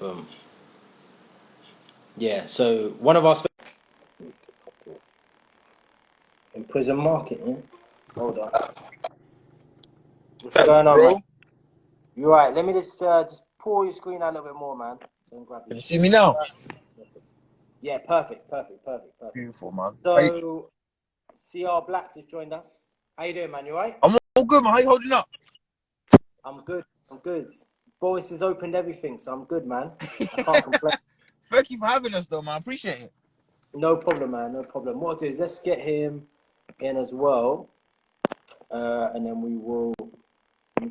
Boom. Yeah, so one of our in prison market, yeah? Hold on. What's Thanks, going on, bro. man? You right? Let me just pull your screen out a little bit more, man. So I can grab Can you. you see me now? Yeah, perfect. Beautiful, man. So, CR Blacks has joined us. How you doing, man? You right? I'm all good, man. How you holding up? I'm good. Boris has opened everything, so I'm good, man. I can't complain. Thank you for having us, though, man. I appreciate it. No problem, man. No problem. What I'll do is let's get him in as well, and then we will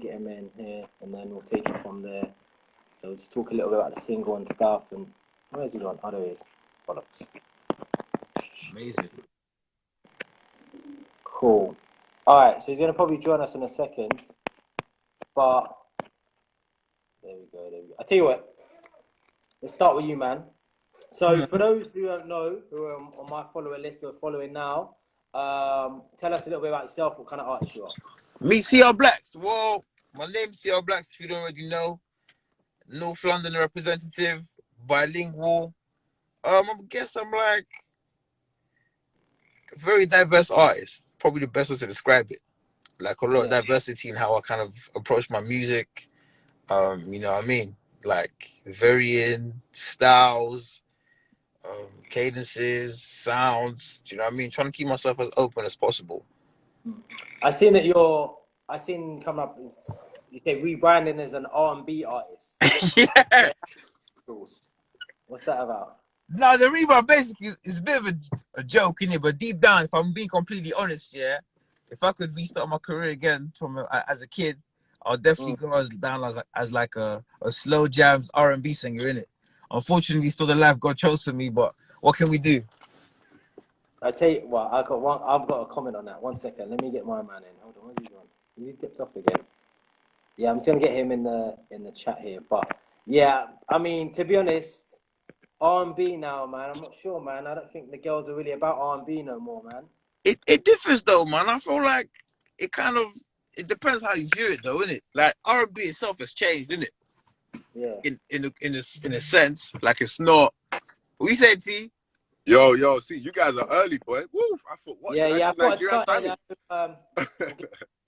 get him in here, and then we'll take it from there. So we'll just talk a little bit about the single and stuff. And where's he gone? Oh, there he is. Bollocks. Amazing. Cool. All right, so he's gonna probably join us in a second, but there we go. I tell you what. Let's start with you, man. So for those who don't know, who are on my follower list or following now, tell us a little bit about yourself. What kind of artist you are? Me, CR Blacks. Well, my name's CR Blacks, if you don't already know. North London representative, bilingual. I guess I'm like a very diverse artist. Probably the best way to describe it. Like a lot of diversity in how I kind of approach my music. You know what I mean? Like varying styles, cadences, sounds. Do you know what I mean? Trying to keep myself as open as possible. I seen coming up as you say rebranding as an R&B artist. Yeah. What's that about? No, the rebrand basically is a bit of a joke, innit? But deep down, if I'm being completely honest, yeah, if I could restart my career again as a kid, I'll definitely go as like a slow jams R&B singer, innit? Unfortunately, still the life God chose for me, but what can we do? I tell you what, I've got a comment on that. 1 second, let me get my man in. Hold on, where's he gone? Is he dipped off again? Yeah, I'm just gonna get him in the chat here. But yeah, I mean, to be honest, R&B now, man. I'm not sure, man. I don't think the girls are really about R&B no more, man. It differs though, man. I feel like it depends how you view it though, innit? Like R&B itself has changed, innit? Yeah. In a sense, like it's not. What you say, T? Yo, see, you guys are early, boy. Woo! I thought, what? Yeah, I thought Nigerian I'd timing?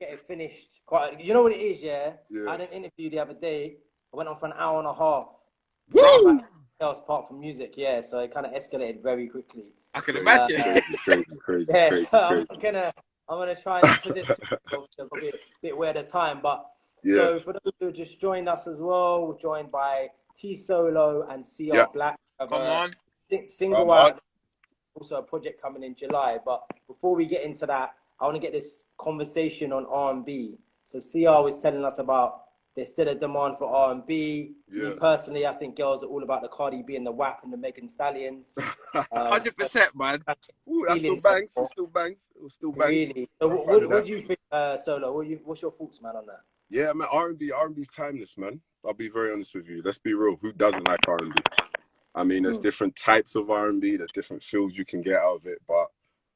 get it finished. You know what it is, yeah? Yeah. I had an interview the other day. I went on for an hour and a half. Woo! About else apart from music, yeah. So it kind of escalated very quickly. I can imagine. Crazy. Yeah, crazy, so crazy. I'm gonna try and because it's a bit weird at the time. But Yeah. so for those who just joined us as well, we're joined by T.SOLO and CR Yeah. Black. Come on. Single out. Also a project coming in July. But before we get into that, I want to get this conversation on R&B. So CR was telling us about there's still a demand for R&B. Yeah. Me personally, I think girls are all about the Cardi B and the WAP and the Megan Stallions. 100%, man. Ooh, that still bangs. It still bangs. Really? So what do you think, Solo? What's your thoughts, man, on that? Yeah, man, R&B's timeless, man. I'll be very honest with you. Let's be real. Who doesn't like R&B? I mean, there's different types of R&B. There's different feels you can get out of it, but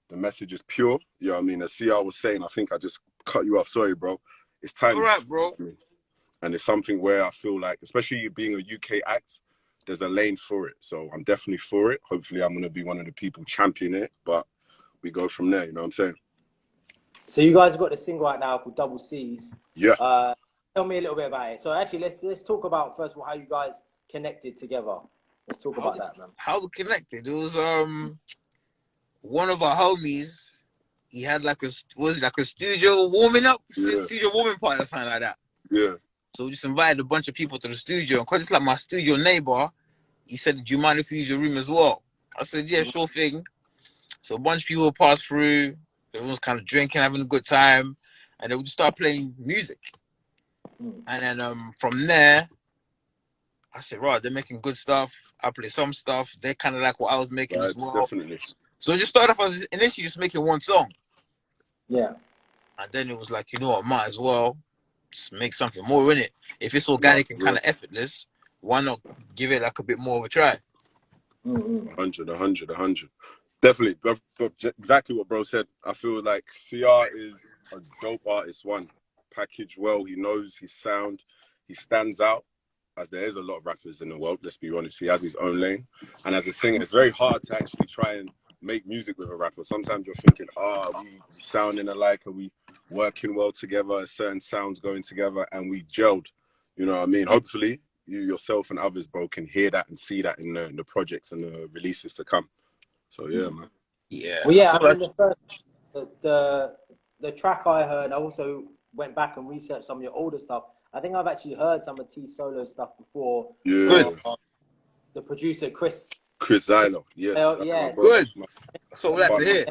the message is pure. You know what I mean? As CR was saying, I think I just cut you off. Sorry, bro. It's timeless. All right, bro. And it's something where I feel like, especially being a UK act, there's a lane for it. So I'm definitely for it. Hopefully I'm going to be one of the people championing it, but we go from there. You know what I'm saying? So you guys have got the single out now called Double C's. Yeah. Tell me a little bit about it. So actually, let's talk about first of all how you guys connected together. Let's talk about that, man. How we connected? It was one of our homies. He had like a studio warming up, studio warming party or something like that. Yeah. So we just invited a bunch of people to the studio, and because it's like my studio neighbor, he said, "Do you mind if we use your room as well?" I said, "Yeah, sure thing." So a bunch of people passed through. Everyone's kind of drinking, having a good time, and then we just started playing music. And then from there, I said, right, they're making good stuff. I play some stuff. They kind of like what I was making as well. Definitely. So it just started off as initially just making one song. Yeah. And then it was like, you know what, might as well just make something more in it. If it's organic and kind of effortless, why not give it like a bit more of a try? 100. Definitely. But exactly what bro said. I feel like CR is a dope artist. One, packaged well. He knows his sound. He stands out. as there is a lot of rappers in the world, let's be honest, he has his own lane. And as a singer, it's very hard to actually try and make music with a rapper. Sometimes you're thinking, we sounding alike, are we working well together, certain sounds going together, and we gelled. You know what I mean? Hopefully, you yourself and others, bro, can hear that and see that in the projects and the releases to come. So yeah, man. Yeah. Well, yeah, I mean, the track I heard, I also went back and researched some of your older stuff. I think I've actually heard some of T.SOLO stuff before. Yeah. Good. The producer, Chris Zylo, yes. Yes. Good. So we like to hear.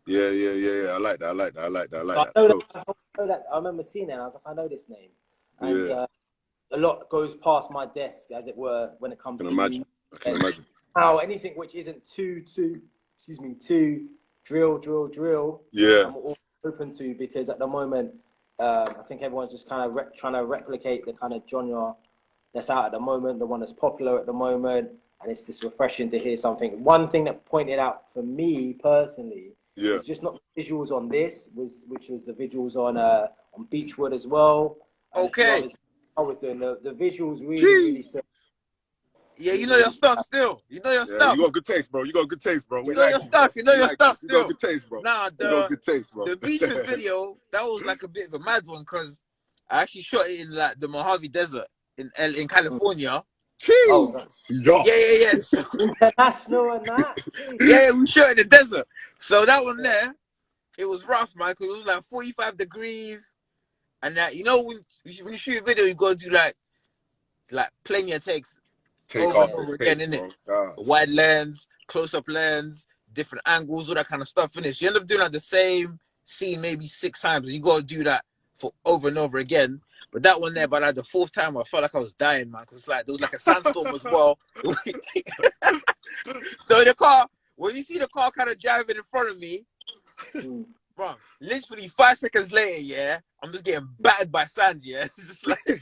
Yeah. I like that. I remember seeing it and I was like, I know this name. And a lot goes past my desk, as it were, when it comes to I can imagine. How anything which isn't too drill. Yeah. I'm all open to, because at the moment, I think everyone's just kind of trying to replicate the kind of genre that's out at the moment, the one that's popular at the moment, and it's just refreshing to hear something. One thing that pointed out for me personally, it's just not visuals on this, which was the visuals on Beechwood as well. Okay. I was doing the visuals really stood. Yeah, you know your stuff still. You know your stuff. You got good taste, bro. You know your stuff. You know your stuff still. You got good taste, bro. Nah, you got good taste, bro. The Beechwood video, that was like a bit of a mad one, because I actually shot it in like the Mojave Desert in California. Jeez. Oh, yeah. International and that. Yeah, we shot in the desert. So that one there, it was rough, man, because it was like 45 degrees. And that, you know, when you shoot a video, you got to do like plenty of takes. Over again, innit? Wide lens, close-up lens, different angles, all that kind of stuff, innit? You end up doing like the same scene maybe 6 times. You got to do that for over and over again. But that one there, by like the 4th time, I felt like I was dying, man. Because like there was like a sandstorm as well. So in the car, when you see the car kind of driving in front of me, bro, literally 5 seconds later, I'm just getting battered by sand, It's just like, and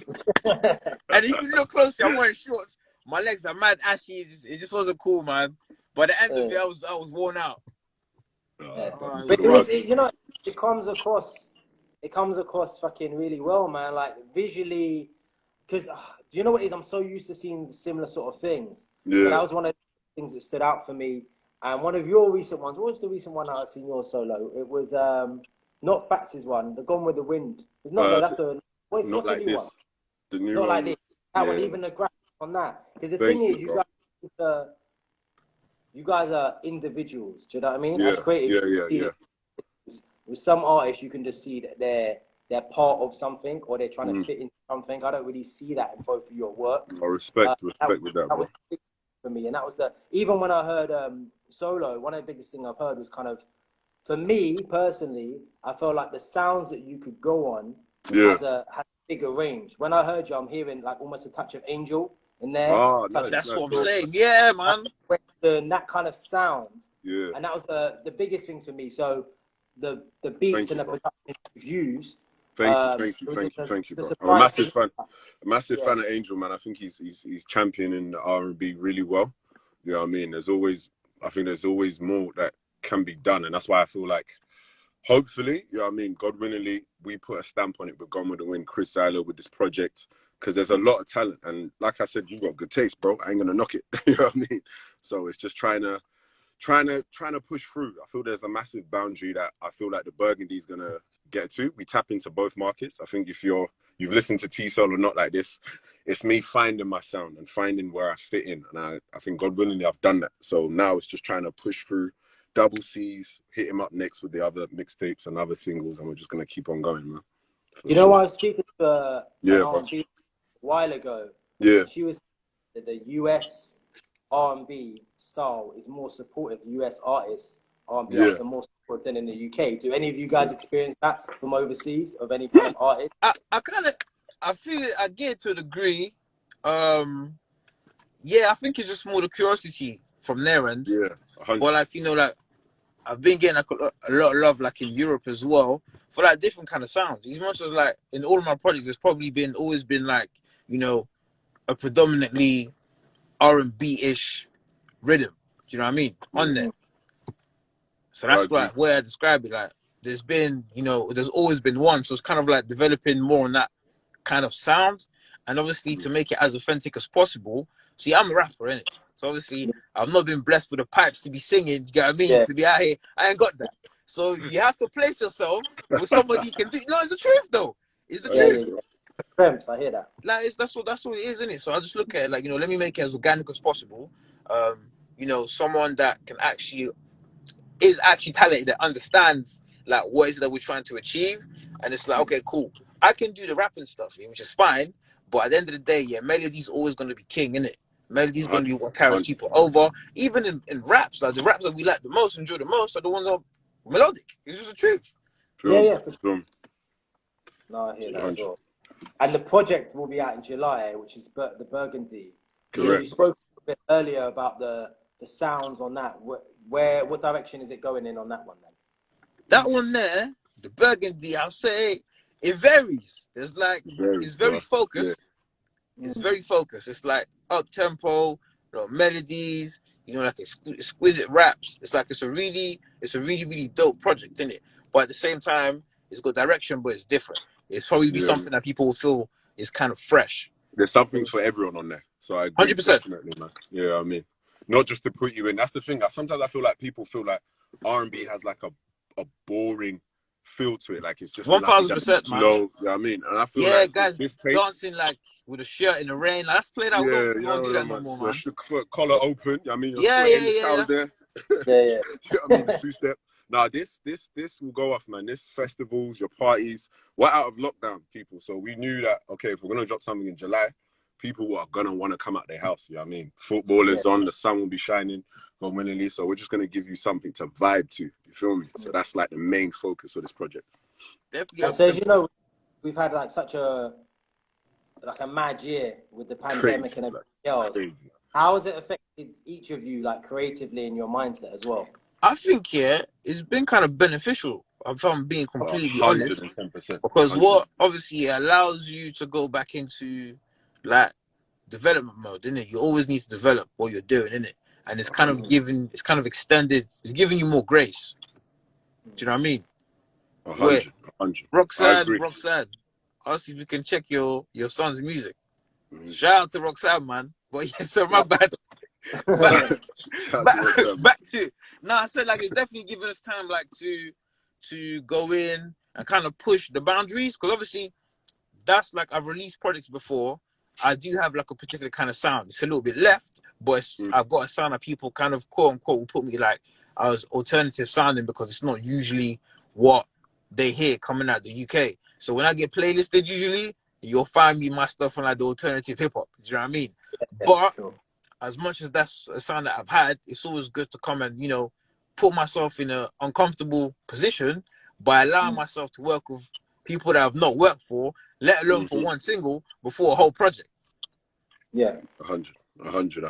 if you look closely, I'm wearing shorts. My legs are mad ashy. It just wasn't cool, man. But at the end of it, I was worn out. But it comes across fucking really well, man. Like visually, because do you know what it is? I'm so used to seeing similar sort of things. Yeah. So that was one of the things that stood out for me. And one of your recent ones, what was the recent one I seen your solo? It was not Fax's one, the Gone with the Wind. It's not that's a what's not the like new this. one? The new not one. Like this. That one, even the graphics on that. Because the thing is, you guys are individuals. Do you know what I mean? Yeah. As creative, Yeah. With some artists, you can just see that they're part of something, or they're trying to fit into something. I don't really see that in both of your work. Respect with that, bro. That was big for me, and that was even when I heard Solo. One of the biggest things I've heard was kind of, for me personally, I felt like the sounds that you could go on has a bigger range. When I heard you, I'm hearing like almost a touch of Angel in there. That's what I'm saying. Yeah, man. That kind of sound. Yeah. And that was the biggest thing for me. So the beats and the production you've used. Thank you, bro. I'm a massive fan of Angel, man. I think he's championing the R&B really well. You know what I mean? I think there's always more that can be done, and that's why I feel like, hopefully, you know what I mean, God willingly, we put a stamp on it with Gone with the Wind, Chris Zylo with this project, because there's a lot of talent, and like I said, you've got good taste, bro. I ain't gonna knock it. You know what I mean? So it's just trying to push through. I feel there's a massive boundary that I feel like the Burgundy's gonna get to. We tap into both markets. I think if you've listened to T.SOLO Not Like This, it's me finding my sound and finding where I fit in. And I think God willingly I've done that. So now it's just trying to push through double C's, hit him up next with the other mixtapes and other singles, and we're just gonna keep on going, man. I was speaking to an R&B a while ago. Yeah. She was that the US R&B style is more supportive. The US artists R&B artists are more supportive than in the UK. Do any of you guys experience that from overseas of any kind of artist? I feel it. I get it to a degree. I think it's just more the curiosity from their end. Yeah. 100%. But like, like I've been getting like a lot of love like in Europe as well for like different kind of sounds. As much as like in all of my projects, there's probably always been like, a predominantly R&B-ish rhythm. Do you know what I mean? On there. So that's like where I describe it. Like there's been, there's always been one. So it's kind of like developing more on that kind of sound. and obviously to make it as authentic as possible. See, I'm a rapper, innit? So obviously, I've not been blessed with the pipes to be singing. You get what I mean? Yeah. To be out here, I ain't got that. So you have to place yourself with somebody you can do. No, it's the truth, though. It's the truth. Yeah. Tramps, I hear that. Like that's what it is, isn't it? So I just look at it like, you know, let me make it as organic as possible. You know, someone that is actually talented, that understands like what is it that we're trying to achieve, and it's like, okay, cool, I can do the rapping stuff, yeah, which is fine, but at the end of the day, yeah, melody's always going to be king, innit? Melody's going to be what carries people over. Even in raps, like the raps that we like the most, enjoy the most, are the ones that are melodic. It's just the truth. Yeah, for sure. No, I hear that as well. And the project will be out in July, which is the Burgundy. Correct. You spoke a bit earlier about the sounds on that. What direction is it going in on that one then? That one there, the Burgundy, I'll say it varies. It's like it's very focused. Yeah. It's very focused. It's like up tempo, you know, melodies, you know, like exquisite raps. It's like it's a really dope project, isn't it? But at the same time, it's got direction, but it's different. It's probably be something that people will feel is kind of fresh. There's something for everyone on there. So I agree 100%. Definitely, man. Yeah, I mean, not just to put you in. That's the thing. Sometimes I feel like people feel like R&B has like a boring feel to it. Like it's just 1000%, man. You know what I mean? And I feel like guys dancing like with a shirt in the rain. Let's play that. We don't do that no more, man. Collar open. I mean, yeah. There. Yeah. I mean, the two-step. Now, this will go off, man. This festivals, your parties. We're out of lockdown, people. So we knew that, okay, if we're going to drop something in July, people are going to want to come out their house. You know what I mean? Football is on. The sun will be shining willingly. So we're just going to give you something to vibe to. You feel me? So that's like the main focus of this project. Definitely. And so, as you know, we've had like such a mad year with the pandemic and everything else. Crazy. How has it affected each of you, like creatively in your mindset as well? I think it's been kind of beneficial. If I'm being completely honest, 110%. because what obviously it allows you to go back into like development mode, isn't it? You always need to develop what you're doing, isn't it? And it's kind of extended. It's giving you more grace. Do you know what I mean? 100. Roxanne, ask if you can check your son's music. Shout out to Roxanne, man. But yes, sir, my bad. back to I said like it's definitely giving us time like to go in and kind of push the boundaries, because obviously that's like I've released projects before. I do have like a particular kind of sound. It's a little bit left, but I've got a sound that people kind of quote unquote will put me like I was alternative sounding, because it's not usually what they hear coming out the UK. So when I get playlisted, usually you'll find me my stuff on like the alternative hip hop. Do you know what I mean? But as much as that's a sound that I've had, it's always good to come and, you know, put myself in an uncomfortable position by allowing myself to work with people that I've not worked for, let alone for one single, before a whole project. Yeah. 100.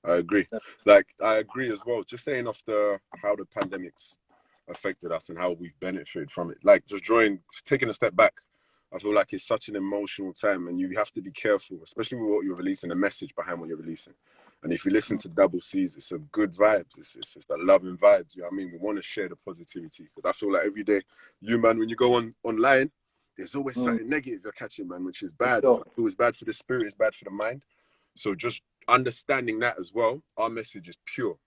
I agree. Like, I agree as well. Just saying off how the pandemic's affected us and how we've benefited from it. Like, just taking a step back, I feel like it's such an emotional time, and you have to be careful, especially with what you're releasing, the message behind what you're releasing. And if you listen to Double C's, it's a good vibes. It's the loving vibes. You know what I mean? We want to share the positivity, because I feel like every day, man, when you go online, there's always something negative you're catching, man, which is bad. Sure. I feel it's bad for the spirit, it's bad for the mind. So just understanding that as well, our message is pure.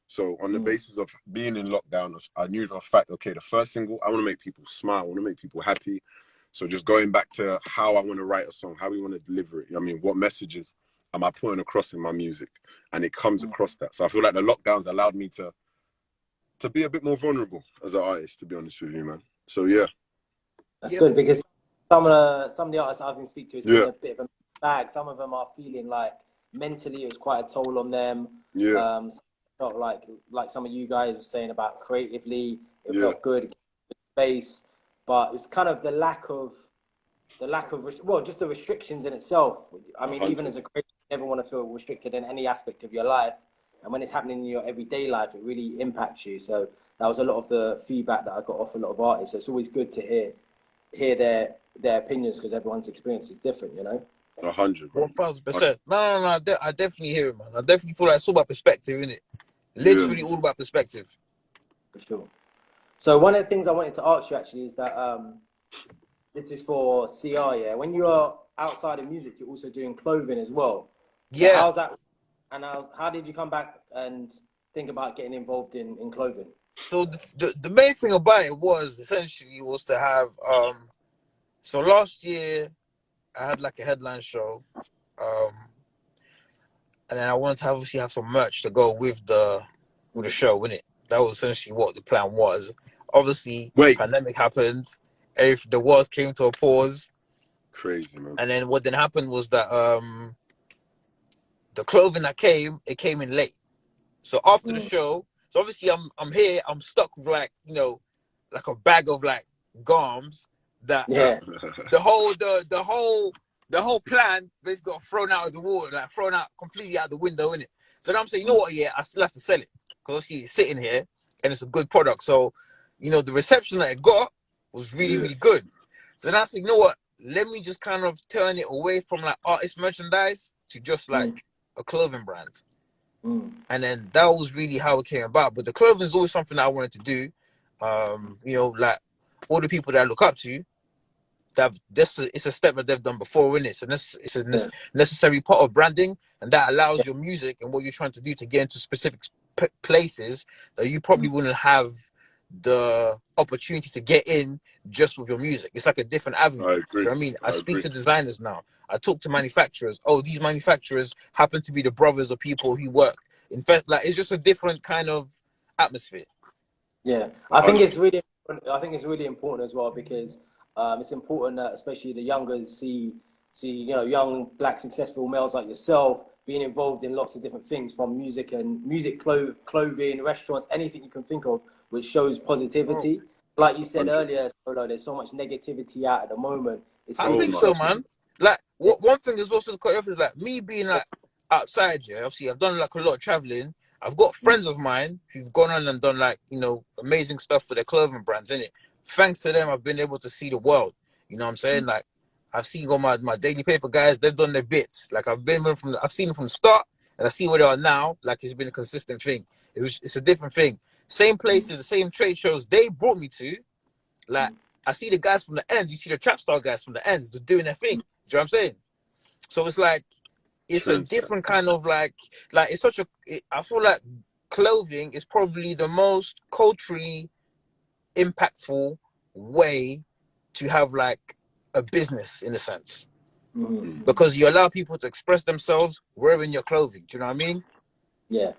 So on the basis of being in lockdown, I knew for a fact, okay, the first single, I want to make people smile, I want to make people happy. So just going back to how I want to write a song, how we want to deliver it. You know what I mean? What messages am I putting across in my music? And it comes across that. So I feel like the lockdowns allowed me to be a bit more vulnerable as an artist, to be honest with you, man. So yeah. That's good, because some of the artists I've been speaking to, it's been a bit of a bag. Some of them are feeling like mentally it was quite a toll on them. Felt like some of you guys were saying about creatively, it felt good space, but it's kind of the lack of just the restrictions in itself. I mean, 100. Even as a creator, you never want to feel restricted in any aspect of your life, and when it's happening in your everyday life, it really impacts you. So that was a lot of the feedback that I got off a lot of artists. So it's always good to hear their opinions, because everyone's experience is different, you know. 100. 1000%. No. I definitely hear it, man. I definitely feel like it's all about perspective, isn't it? Literally all about perspective. For sure. So one of the things I wanted to ask you actually is that this is for CR, yeah. When you are outside of music, you're also doing clothing as well. So Yeah. how's that? And how did you come back and think about getting involved in clothing? So the main thing about it was essentially was to have so last year I had like a headline show, and then I wanted to obviously have some merch to go with the show, innit? That was essentially what the plan was. Obviously, Wait, pandemic happened, if the world came to a pause, crazy, man. and then what then happened was that the clothing that came, it came in late. So after the show, so obviously I'm here, I'm stuck with like, you know, like a bag of like garms that Yeah. the whole plan basically got thrown out of the water, like thrown out completely out the window, innit? So then I'm saying, you know what, yeah, I still have to sell it. Because obviously it's sitting here and it's a good product. So, you know, the reception that it got was really, Yeah. really good. So then I said, you know what, let me just kind of turn it away from like artist merchandise to just like a clothing brand. And then that was really how it came about. But the clothing is always something that I wanted to do. You know, like all the people that I look up to, it's a step that they've done before, isn't it? So it's a necessary part of branding, and that allows your music and what you're trying to do to get into specific places that you probably wouldn't have the opportunity to get in just with your music. It's like a different avenue. I Do you agree. know what I mean? I speak agree. to designers now. I talk to manufacturers. Oh, these manufacturers happen to be the brothers of people who work. In fact, like it's just a different kind of atmosphere. Yeah, I think it's really important as well because it's important that especially the younger see you know young black successful males like yourself being involved in lots of different things from music and clothing, restaurants, anything you can think of, which shows positivity. Like you said earlier, Solo, there's so much negativity out at the moment. It's I really think so, man. Like one thing is also the cut off is like me being like outside. Yeah, obviously I've done like a lot of traveling. I've got friends of mine who've gone on and done like, you know, amazing stuff for their clothing brands, innit? Thanks to them, I've been able to see the world. You know what I'm saying? Like I've seen all my Daily Paper guys. They've done their bits. Like I've seen them from the start, and I see where they are now. Like it's been a consistent thing. It's a different thing. Same places, the same trade shows they brought me to. Like I see the guys from the ends. You see the trap star guys from the ends. They're doing their thing. Do you know what I'm saying? So it's like it's a different kind of like it's such a. I feel like clothing is probably the most culturally impactful way to have like a business in a sense, because you allow people to express themselves wearing your clothing. Do you know what I mean? Yeah,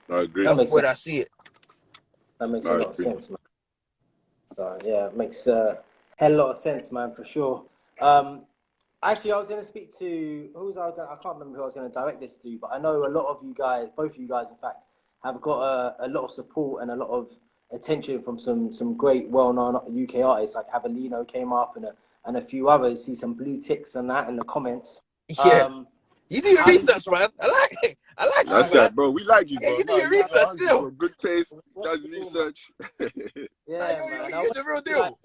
I agree. That's the way I see it. That makes a lot of sense, man. Yeah, it makes a hell lot of sense, man, for sure. Actually, I was going to speak to I can't remember who I was going to direct this to, but I know a lot of you guys, both of you guys, in fact, have got a lot of support and a lot of attention from some great, well-known UK artists like Avelino came up and a few others. See some blue ticks and that in the comments. Yeah, you do your How did research, man. I like it. I like That's you, man. that, bro. We like you, Yeah, bro. you do No, your you research hungry, still. bro. Good taste, What does do you research. Yeah, man. You're the real deal.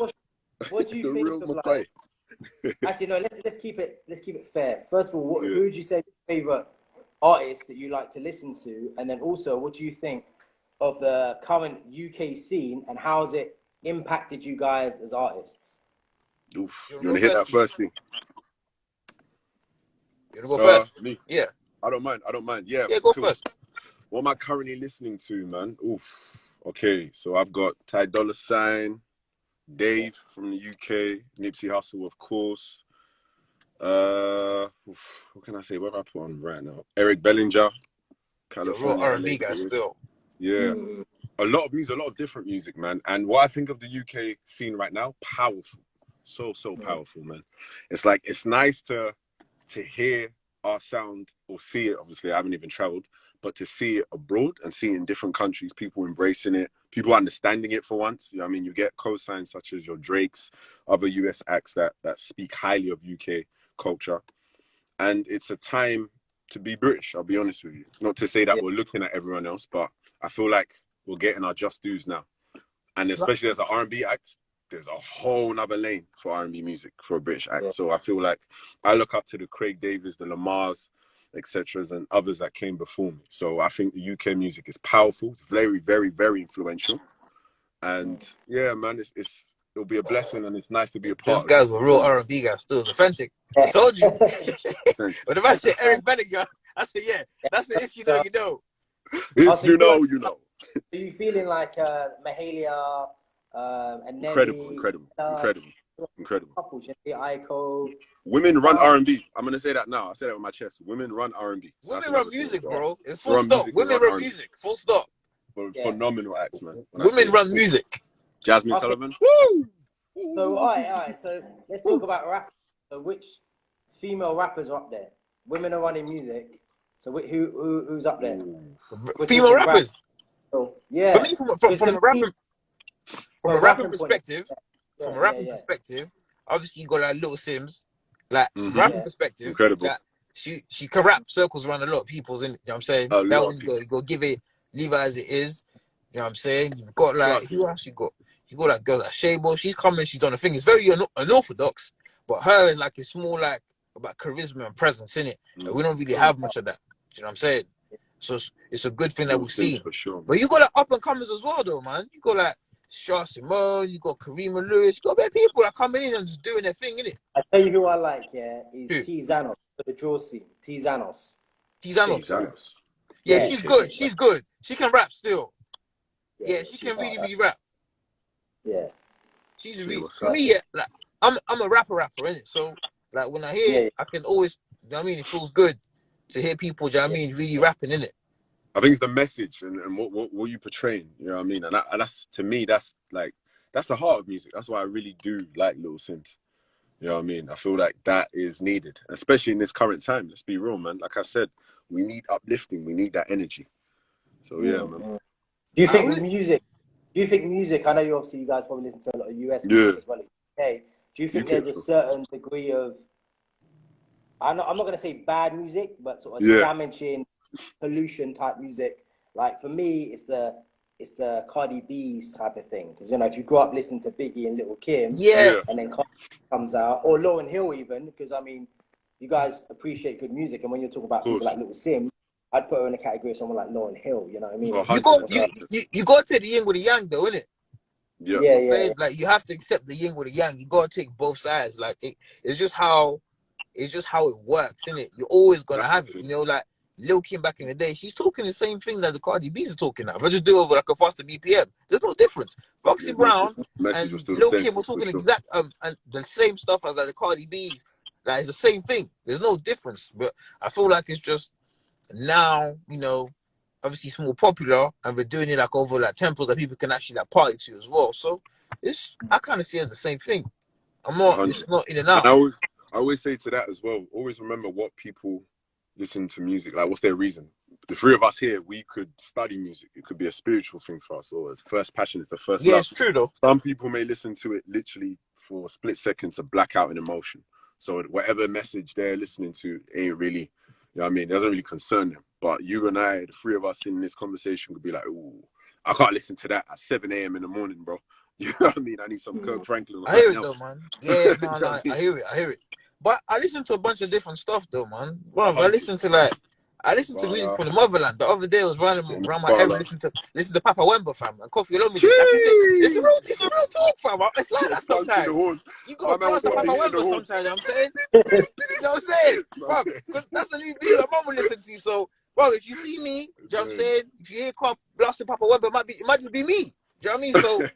What do you The think real of Matai. like? Actually, no. Let's keep it fair. First of all, who would you say is your favorite artist that you like to listen to, and then also, what do you think of the current UK scene and how has it impacted you guys as artists? Oof. You're You real want to hit that thirsty. first thing? You wanna go first? Me. Yeah. I don't mind. Yeah. Yeah, go Cool. first. What am I currently listening to, man? Oof. Okay, so I've got T.SOLO, Dave from the UK, Nipsey Hussle, of course. What can I say? What have I put on right now? Eric Bellinger, You're a real California, LA R&B guy Kid. still. Yeah. A lot of music, a lot of different music, man. And what I think of the UK scene right now, powerful. So powerful, man. It's like, it's nice to hear our sound or see it. Obviously, I haven't even traveled, but to see it abroad and see it in different countries, people embracing it, people understanding it for once. You know what I mean? You get cosigns such as your Drakes, other US acts that speak highly of UK culture. And it's a time to be British, I'll be honest with you. Not to say that we're looking at everyone else, but I feel like we're getting our just dues now. And especially as an R&B act, there's a whole nother lane for R&B music for a British act. So I feel like I look up to the Craig Davies, the Lamars, etc., and others that came before me. So I think the UK music is powerful. It's very, very, very influential. And yeah, man, it'll be a blessing, and it's nice to be a This part of guy's it. a real R&B guy. Still, it's authentic. I Yeah. told you. Thanks. But if I say Eric Benninger, I say yeah. That's it. If you know, you know. If So you know, like, you know. are you feeling like Mahalia and Incredible, Nelly? incredible, incredible, incredible. Couple, Aiko. Women run R&B. I'm gonna say that now. I say that with my chest. Women run R&B. So Women run music, bro. It's full run stop. music, they Women run run R&B. music. Full stop. Phenomenal acts, man. Women run music. Jasmine Okay. Sullivan. Woo! So all right. So let's talk about rap. So which female rappers are up there? Women are running music. So who's up there? Female rappers. So, yeah. For me, from a rapping perspective, Yeah. from a rapping perspective, obviously you got like Little Sims. Like from a rapping perspective, incredible. Like, she can rap circles around a lot of people's, in, you know what I'm saying? That one you go give it, leave it as it is. You know what I'm saying? You've got like who else you got? You got like girl like Shabo. She's coming. She's done a thing. It's very unorthodox, but her like it's more like about charisma and presence in it. And we don't really have much of that. Do you know what I'm saying? So it's a good thing that we've seen. For sure. But you got like up and comers as well, though, man. You got like Shah Simone. You got Karima Lewis. You got bad people that coming in and just doing their thing, innit? I tell you who I like. Yeah, is T.SOLO for the draw scene. T.SOLO. Yeah, she's good. She's good. She can rap still. Yeah, she can really rap. Yeah, she's really, for me. Yeah, like I'm a rapper, innit? So like when I hear it, I can always. You know what I mean? It feels good to hear people. You know what I mean? Really rapping, innit? I think it's the message and what you portraying. You know what I mean? And that's to me, that's the heart of music. That's why I really do like Little Sims. You know what I mean? I feel like that is needed, especially in this current time. Let's be real, man. Like I said, we need uplifting. We need that energy. So yeah, man. Do you think music? I know you guys probably listen to a lot of US music as well. Okay. Do you think there's a certain degree of I'm not going to say bad music, but sort of damaging, pollution type music? Like for me, it's the Cardi B's type of thing. Because if you grow up listening to Biggie and Lil' Kim, and then Cardi comes out, or Lauryn Hill even, because I mean, you guys appreciate good music, and when you're talking about people like Little Sim, I'd put her in the category of someone like Lauryn Hill. You know what I mean? You got to take the yin with the yang, though, innit? Yeah. Like you have to accept the yin with the yang. You got to take both sides. Like it's just how it works, innit? You're always gonna have it. You know, like Lil' Kim back in the day, she's talking the same thing that the Cardi B's are talking now. But just do it over like a faster BPM. There's no difference. Foxy Brown and Lil' Kim were talking exact and the same stuff as like the Cardi B's. Like it's the same thing. There's no difference. But I feel like it's just now, obviously it's more popular and we're doing it like over like temples that people can actually like party to as well. So I kind of see it as the same thing. It's not in and out. And I always say to that as well, always remember what people listen to music, like what's their reason. The three of us here, we could study music. It could be a spiritual thing for us, or as first passion, it's the first love. It's true though. Some people may listen to it literally for a split second to black out in emotion. So whatever message they're listening to ain't really, you know what I mean, it doesn't really concern them. But you and I, the three of us in this conversation could be like, ooh, I can't listen to that at 7 a.m. in the morning, bro. You know what I mean? I need some Kirk Franklin or I hear it else. though, man. Yeah, no, I hear it. But I listen to a bunch of different stuff though, man. Well, I listen to music from the motherland. The other day I was running around my area, listen to Papa Wemba, fam, and Kofi Olomide. Like it's a real talk, fam. It's like that sometimes. You got to blast the Papa Wemba sometimes. You know what I'm saying? You know what I'm saying? Bro, because that's the new beat my mom will listen to. So, bro, if you see me, you know what I'm saying? If you hear blasting Papa Wemba, it might just be me. You know what I mean? So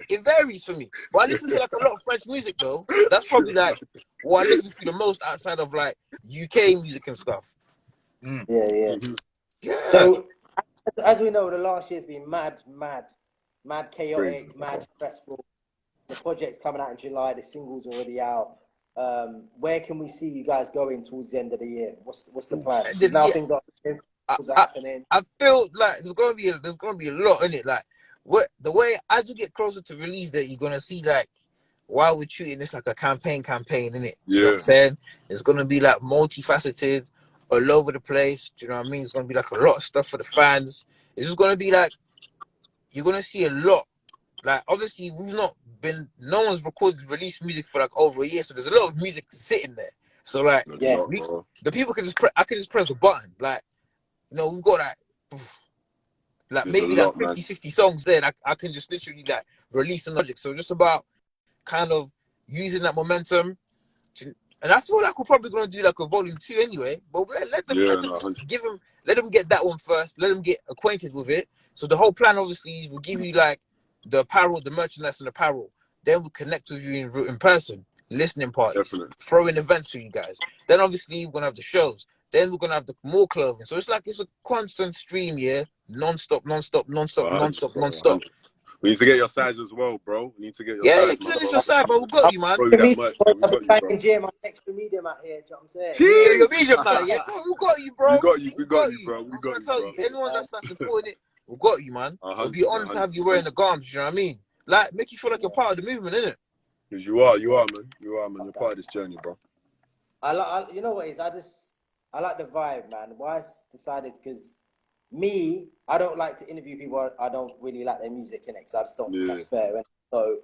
it varies for me. But I listen to like a lot of French music though. That's probably like what I listen to the most outside of like UK music and stuff. Yeah. So as we know, the last year's been mad chaotic, crazy, mad stressful. The project's coming out in July, the single's already out. Where can we see you guys going towards the end of the year? What's the plan? Now things are happening. I feel like there's gonna be a lot in it. Like the way as you get closer to release date, you're gonna see like while we're treating this like a campaign, in it. You know what I'm saying? It's gonna be like multifaceted, all over the place. Do you know what I mean? It's gonna be like a lot of stuff for the fans. It's just gonna be like you're gonna see a lot. Like obviously no one's released music for like over a year, so there's a lot of music sitting there. So like the people can I can just press the button. Like we've got like maybe like 50, 60 songs there. I can just literally like release a project. So just about kind of using that momentum. And I feel like we're probably gonna do like a volume 2 anyway. But let them just give them, let them get that one first. Let them get acquainted with it. So the whole plan obviously is we'll give you like the apparel, the merchandise and apparel. Then we'll connect with you in person, listening parties, throwing events for you guys. Then obviously we're gonna have the shows. Then we're gonna have the more clothing. So it's like it's a constant stream, yeah, non-stop. We need to get your size as well, bro. We need to get your Yeah, size, send us your size, but we got you, man. Bro, you that much, bro. We got you, bro. Jam, I'm extra medium out here. Do you know what I'm saying? Yeah, your medium now. Yeah, we got you, bro. We got you, bro. We got you, tell bro. you, anyone that's not supporting it, we got you, man. It'll be honest to have you 100%. wearing the garms. You know what I mean? Like, make you feel like you're part of the movement, innit? Because you are, man. You are, man. You're part of this journey, bro. You know what it is? I like the vibe, man. Why I decided, because me, I don't like to interview people I don't really like their music, innit? Because I just don't think that's fair. And so,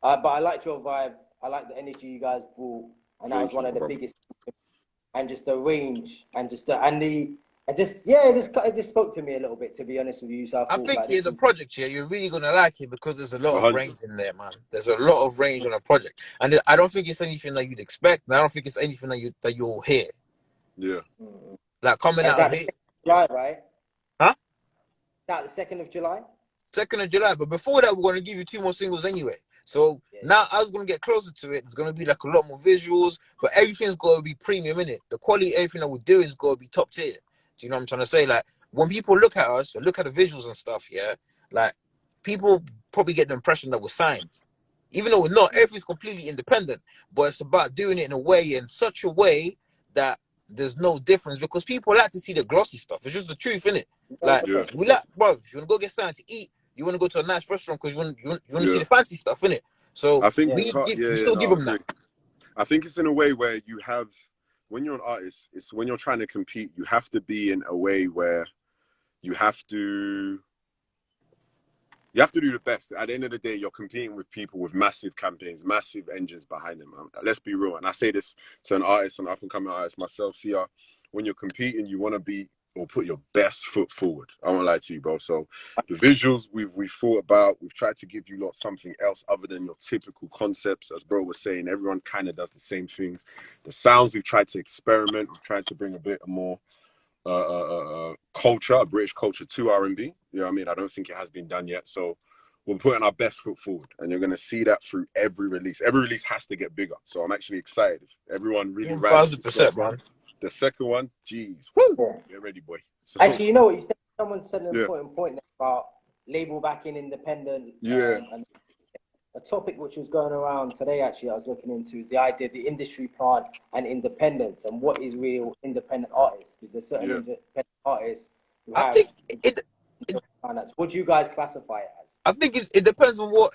but I liked your vibe. I like the energy you guys brought, and that was one of the biggest. And just the range, and just it just spoke to me a little bit, to be honest with you. So I think the project here, you're really gonna like it because there's a lot of range in there, man. There's a lot of range on a project, and I don't think it's anything that you'd expect. And I don't think it's anything that you'll hear. Yeah. Like coming out of it. July, right? Huh? That the 2nd of July? 2nd of July. But before that, we're going to give you 2 more singles anyway. So now as we're going to get closer to it, it's going to be like a lot more visuals, but everything's going to be premium in it. The quality, everything that we're doing is going to be top tier. Do you know what I'm trying to say? Like, when people look at us, look at the visuals and stuff, yeah, like, people probably get the impression that we're signed. Even though we're not, everything's completely independent, but it's about doing it in such a way that there's no difference, because people like to see the glossy stuff. It's just the truth, innit? Like, we like, bro, if you want to go get something to eat, you want to go to a nice restaurant because you want to see the fancy stuff, innit? So I think we still give them that. I think it's in a way where you have, when you're an artist, it's when you're trying to compete, you have to be in a way where you have to do the best. At the end of the day, you're competing with people with massive campaigns, massive engines behind them. Let's be real. And I say this to an artist, an up-and-coming artist myself, Sia, when you're competing, you want to be or put your best foot forward. I won't lie to you, bro. So the visuals we've thought about, we've tried to give you lot something else other than your typical concepts. As bro was saying, everyone kind of does the same things. The sounds, we've tried to experiment. We've tried to bring a bit more culture, a British culture to R&B. You know what I mean? I don't think it has been done yet. So we're putting our best foot forward, and you're going to see that through every release. Every release has to get bigger. So I'm actually excited. If everyone really 1,000%, man. The second one, geez, woo, get ready, boy. So, actually, you know what you said? Someone said an important point about label backing independent. And a topic which was going around today, actually, I was looking into, is the idea of the industry plant and independence, and what is real independent artists, because there's certain independent artists who have. I think what do you guys classify it as? I think it depends on what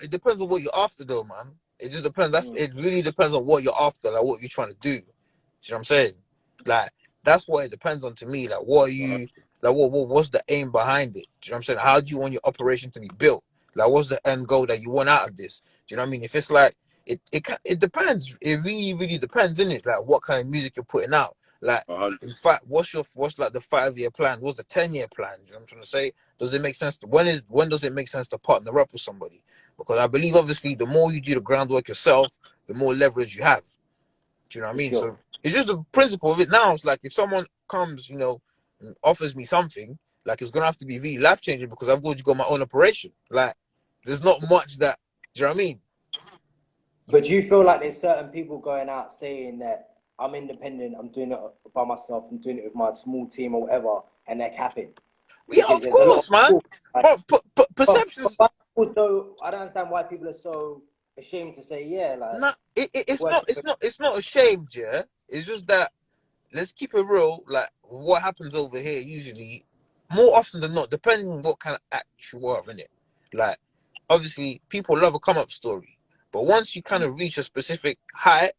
you're after, though, man. It just depends. It really depends on what you're after, like what you're trying to do. You know what I'm saying? Like, that's what it depends on to me. Like, what are you, like, what's the aim behind it? Do you know what I'm saying? How do you want your operation to be built? Like, what's the end goal that you want out of this? Do you know what I mean? If it's like, it depends. It really, really depends, innit? Like, what kind of music you're putting out. Like, in fact, what's like the 5-year plan? What's the 10-year plan? You know what I'm trying to say? Does it make sense? When does it make sense to partner up with somebody? Because I believe, obviously, the more you do the groundwork yourself, the more leverage you have. Do you know what I mean? So it's just the principle of it now. It's like, if someone comes, you know, and offers me something, like, it's gonna have to be really life changing, because I've got my own operation. Like, there's not much that, do you know what I mean? But do you feel like there's certain people going out saying that I'm independent, I'm doing it by myself, I'm doing it with my small team or whatever, and they're capping? Yeah, of course, man. But perceptions. But also, I don't understand why people are so ashamed to say, like. Nah, it's not ashamed, yeah. It's just that, let's keep it real. Like, what happens over here usually, more often than not, depending on what kind of act you are in it. Like, obviously, people love a come-up story, but once you kind of reach a specific height,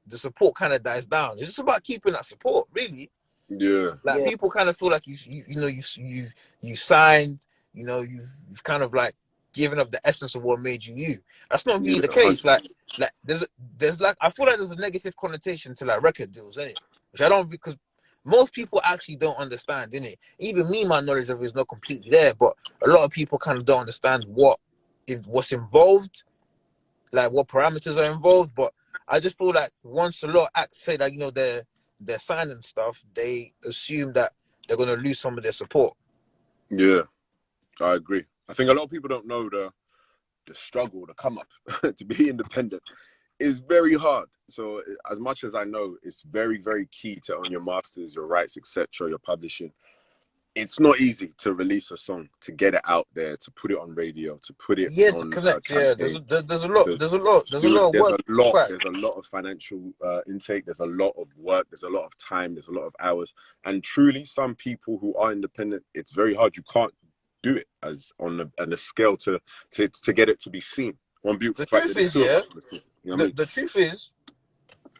the support kind of dies down. It's just about keeping that support, really. Yeah. Like, people kind of feel like you signed, you know, you've kind of like given up the essence of what made you you. That's not really the case. Like there's like, I feel like there's a negative connotation to like record deals, innit? Which I don't, because most people actually don't understand, innit? Even me, my knowledge of it is not completely there, but a lot of people kind of don't understand what's involved like what parameters are involved. But I just feel like once a lot of acts say that, you know, they're signing stuff, they assume that they're gonna lose some of their support. Yeah, I agree. I think a lot of people don't know the struggle, the come up to be independent is very hard. So as much as I know, it's very, very key to own your masters, your rights, etc., your publishing. It's not easy to release a song, to get it out there, to put it on radio, to put it Yeah, to on connect. Yeah, campaign. there's a lot Dude, of work. there's a lot of financial intake. There's a lot of work. There's a lot of time. There's a lot of hours. And truly, some people who are independent, it's very hard. You can't do it as on the scale to get it to be seen. One beautiful The fact truth that there's is, two of yeah, us. You know what I mean? the truth is,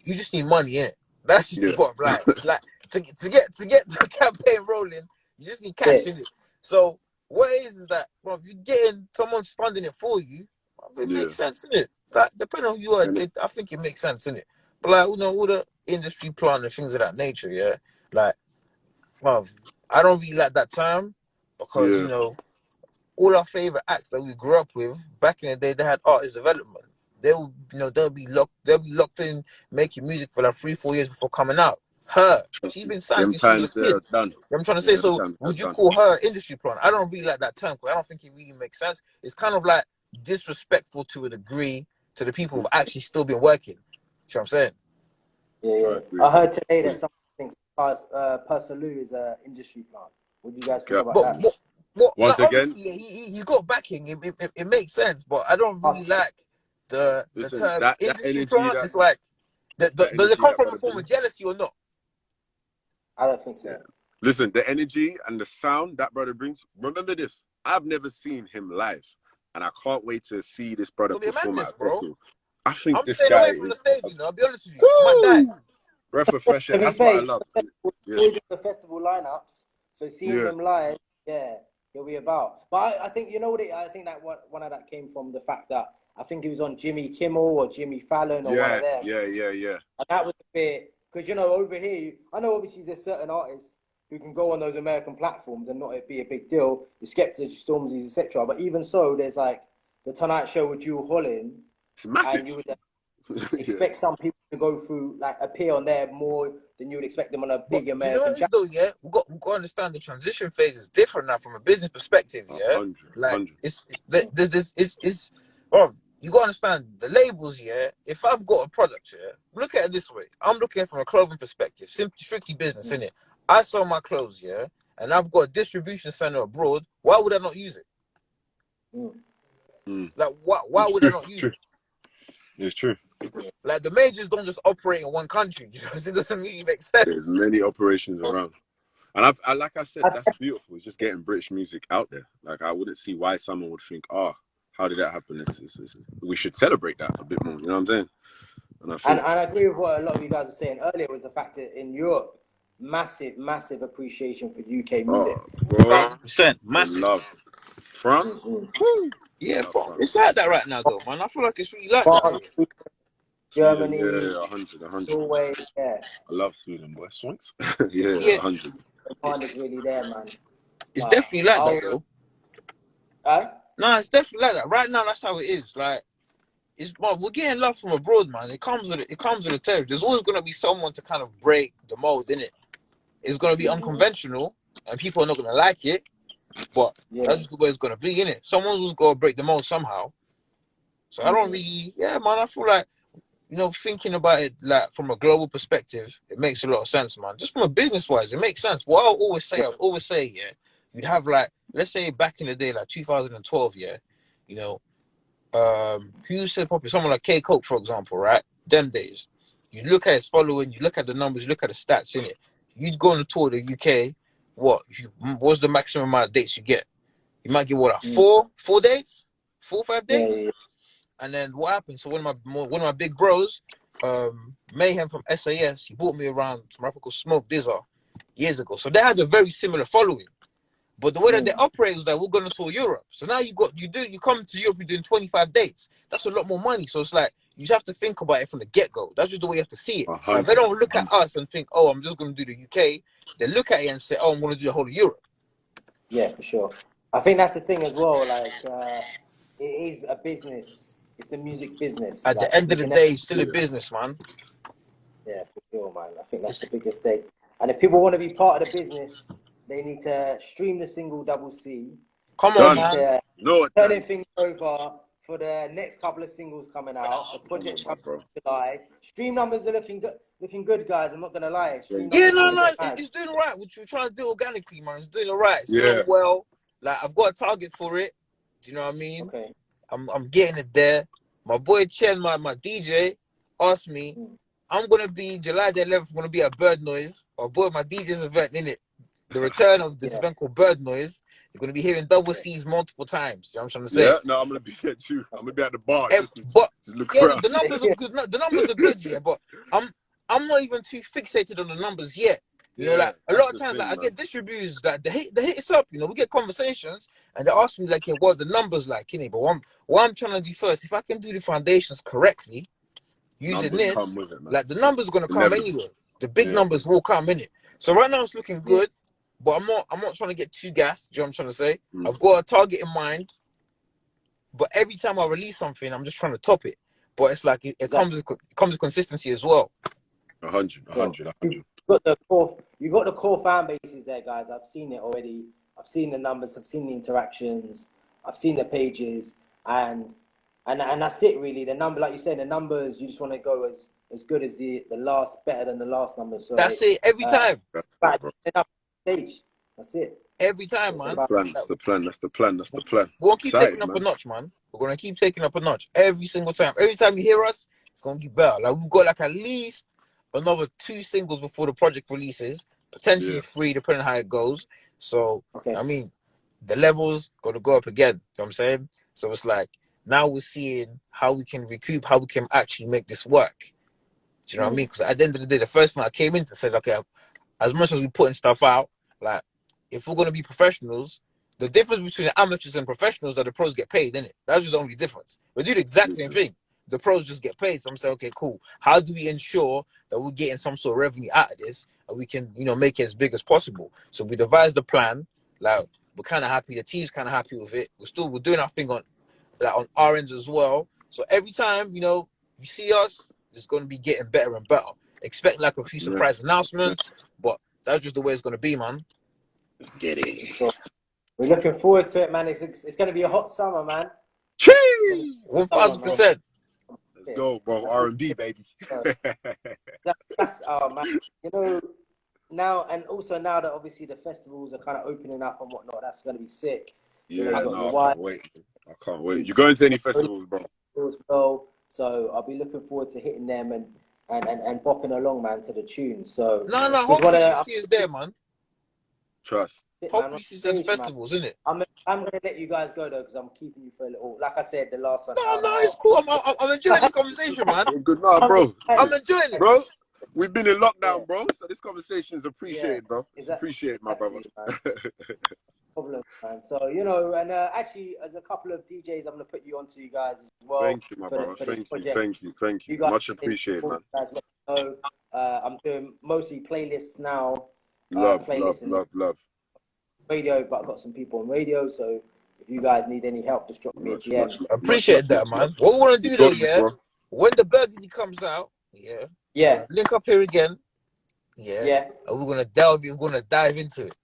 you just need money, innit? That's just the Yeah. bottom line. Like to get the campaign rolling, you just need cash in it. So what it is that, well, if you're getting someone's funding it for you, well, it makes sense, innit? Like depending on who you are, I think it makes sense, innit? But like, you know, all the industry plan and things of that nature, yeah. Like, well, I don't really like that term because you know, all our favorite acts that we grew up with back in the day, they had artist development. They'll, you know, they'll be locked in making music for like 3-4 years before coming out. Her, she's been signed Them since she was a times kid. done. I'm trying to say, so would you call her industry plan? I don't really like that term because I don't think it really makes sense. It's kind of like disrespectful to a degree to the people who've actually still been working. You know what I'm saying? Yeah. I heard today that someone thinks T.SOLO is an industry plan. What do you guys feel about that? Once again, he's got backing. It makes sense, but I don't really like the term that industry energy, plan. It's like, does it come from a form of jealousy or not? I don't think so. Yeah. Listen, the energy and the sound that brother brings. Remember this: I've never seen him live, and I can't wait to see this brother perform at a festival. I think this staying guy away from the stage. You know, I'll be honest with you. I might die. Breath of fresh air. That's what I love. Always in the festival lineups, so seeing him live, he'll be about. But I think, you know what? I think that one of that came from the fact that I think he was on Jimmy Kimmel or Jimmy Fallon or one of them. Yeah. And that was a bit, because, you know, over here, I know obviously there's certain artists who can go on those American platforms and not it be a big deal, the Skeptics, Stormzy's, etc. But even so, there's like the Tonight Show with Jewel Hollins. It's massive. And you would expect some people to go through, like, appear on there more than you would expect them on a big American channel. Though, yeah, we've got to understand the transition phase is different now from a business perspective, yeah? 100. It's you got to understand the labels, yeah? If I've got a product, yeah, look at it this way. I'm looking from a clothing perspective, strictly business, innit? I sell my clothes, yeah? And I've got a distribution center abroad. Why would I not use it? Like, why would I not use it? It's true. Like, the majors don't just operate in one country. It doesn't really make sense. There's many operations around. And like I said, that's beautiful. It's just getting British music out there. Like, I wouldn't see why someone would think, how did that happen? We should celebrate that a bit more. You know what I'm saying? And I agree with what a lot of you guys were saying earlier, was the fact that in Europe, massive appreciation for UK music. 100%. Massive. Love. France? Yeah, it's like that right now, though, man. I feel like it's really like France, that. Germany, 100. Norway, I love Sweden, boy. Swings? 100. The demand is really there, man. It's definitely like that, though. No, it's definitely like that. Right now, that's how it is. Like, we're getting love from abroad, man. It comes with a territory. There's always gonna be someone to kind of break the mold, innit? It's gonna be unconventional, and people are not gonna like it. But that's just the way it's gonna be, innit? Someone's gonna break the mold somehow. So I don't really, man. I feel like, you know, thinking about it like from a global perspective, it makes a lot of sense, man. Just from a business wise, it makes sense. What I always say, yeah, you'd have like, let's say back in the day, like 2012, yeah, you know, who said popular? Someone like K Coke, for example, right? Them days, you look at his following, you look at the numbers, you look at the stats in it. You'd go on a tour to the UK. What's the maximum amount of dates you get? You might get what, 4 dates, 4 or 5 dates. Yeah. And then what happened? So one of my big bros, Mayhem from SAS, he brought me around some rapper called Smoke Dizzer years ago. So they had a very similar following. But the way that they operate was that we're going to tour Europe. So now you come to Europe, you're doing 25 dates. That's a lot more money. So it's like, you just have to think about it from the get-go. That's just the way you have to see it. Like, they don't look at us and think, I'm just going to do the UK. They look at it and say, I'm going to do the whole of Europe. Yeah, for sure. I think that's the thing as well. Like, it is a business it's the music business. At the end of the day, it's still a business, man. Yeah, for sure, man. I think that's the biggest thing. And if people want to be part of the business, they need to stream the single Double C. Come They on, need man. to turn things over for the next couple of singles coming out. The project comes in July. Stream numbers are looking good, guys. I'm not gonna lie. Stream Yeah, numbers no, are it's doing all right. Which we're trying to do organically, man. It's doing all right. It's Yeah. going well. Like, I've got a target for it. Do you know what I mean? Okay. I'm getting it there. My boy Chen, my DJ, asked me, I'm gonna be July the 11th. I'm gonna be at Bird Noise. My DJ's event, innit? The return of this event called Bird Noise. You're gonna be hearing Double C's multiple times. You know what I'm trying to say? Yeah, no, I'm gonna be there too. I'm gonna be at the bar. Just look yeah, around. the numbers are good. The numbers are good, yeah. But I'm not even too fixated on the numbers yet. You know, like a lot of times, like I get distributors that they hit us up. You know, we get conversations and they ask me like, "Yeah, what are the numbers like?" You know, but what I'm trying to do first, if I can do the foundations correctly, using Numbers this, come with it, man. like the numbers are gonna come anyway. The big numbers will come in it. So right now it's looking good, but I'm not trying to get too gassed. Do you know what I'm trying to say? I've got a target in mind, but every time I release something, I'm just trying to top it. But it's like it comes with consistency as well. 100. You got the core fan bases there, guys. I've seen it already. I've seen the numbers. I've seen the interactions. I've seen the pages, and that's it really. The number, like you said, the numbers. You just want to go as good as the last, better than the last number. So that's it every time. Stage. That's it. Every time, man. That's the plan. We'll keep taking up a notch, man. We're gonna keep taking up a notch every single time. Every time you hear us, it's gonna get better. Like we've got like at least another 2 singles before the project releases, potentially 3, depending on how it goes. So I mean, the levels gonna go up again. You know what I'm saying? So it's like now we're seeing how we can recoup, how we can actually make this work. Do you know what I mean? Because at the end of the day, the first thing I came in to say, okay, as much as we're putting stuff out, like if we're gonna be professionals, the difference between the amateurs and professionals is that the pros get paid, isn't it? That's just the only difference. We do the exact same thing. The pros just get paid. So I'm saying, okay, cool. How do we ensure that we're getting some sort of revenue out of this and we can, you know, make it as big as possible? So we devised the plan. Like we're kind of happy. The team's kind of happy with it. We're doing our thing on our ends as well. So every time, you know, you see us, it's going to be getting better and better. Expect like a few surprise announcements, but that's just the way it's going to be, man. Let's get it. So, we're looking forward to it, man. It's going to be a hot summer, man. 1,000%. Let's go, bro. R&B, baby. That's man. You know, now that obviously the festivals are kind of opening up and whatnot, that's going to be sick. Yeah, I can't wait. I can't wait. You going to any festivals, bro? As well. So I'll be looking forward to hitting them and bopping along, man, to the tune. So hopefully is there, man. Trust. Hopefully she's in festivals, isn't it? I'm gonna let you guys go though, because I'm keeping you for a little. Like I said, the last one. No, it's cool. I'm enjoying this conversation, man. Good night, bro. I'm enjoying it, bro. We've been in lockdown, bro. So this conversation is appreciated, bro. It's appreciated, my brother. Problem, man. So you know, and actually, as a couple of DJs, I'm gonna put you onto you guys as well. Thank you, my brother. Thank you. Much appreciated, man. Guys, let me know. I'm doing mostly playlists now. Love. Radio, but I've got some people on radio, so if you guys need any help, just drop me a DM. Appreciate that, man. What we want to do though, when the burgundy comes out, link up here again, and we're gonna dive into it.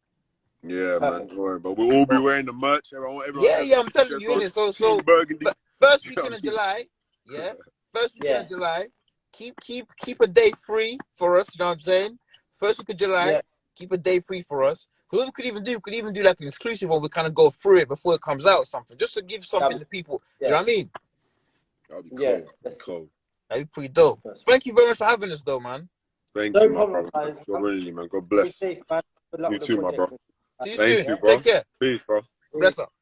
Yeah, man, don't worry, but we'll all be wearing the merch. Everyone I'm telling you, innit? So burgundy. First weekend of July, first weekend of July, keep a day free for us. You know what I'm saying? First week of July, keep a day free for us. What we could even do like an exclusive where we kind of go through it before it comes out or something, just to give something to people. Do you know what I mean? That'd be cool. That's cool. That'd be pretty dope. Thank you very much for having us, though, man. Thank you, my brother. Really, man. God bless. Stay safe, man. Good luck you with too, the my bro. See you Thank soon. you, bro. Take care. Peace, bro. Bless up.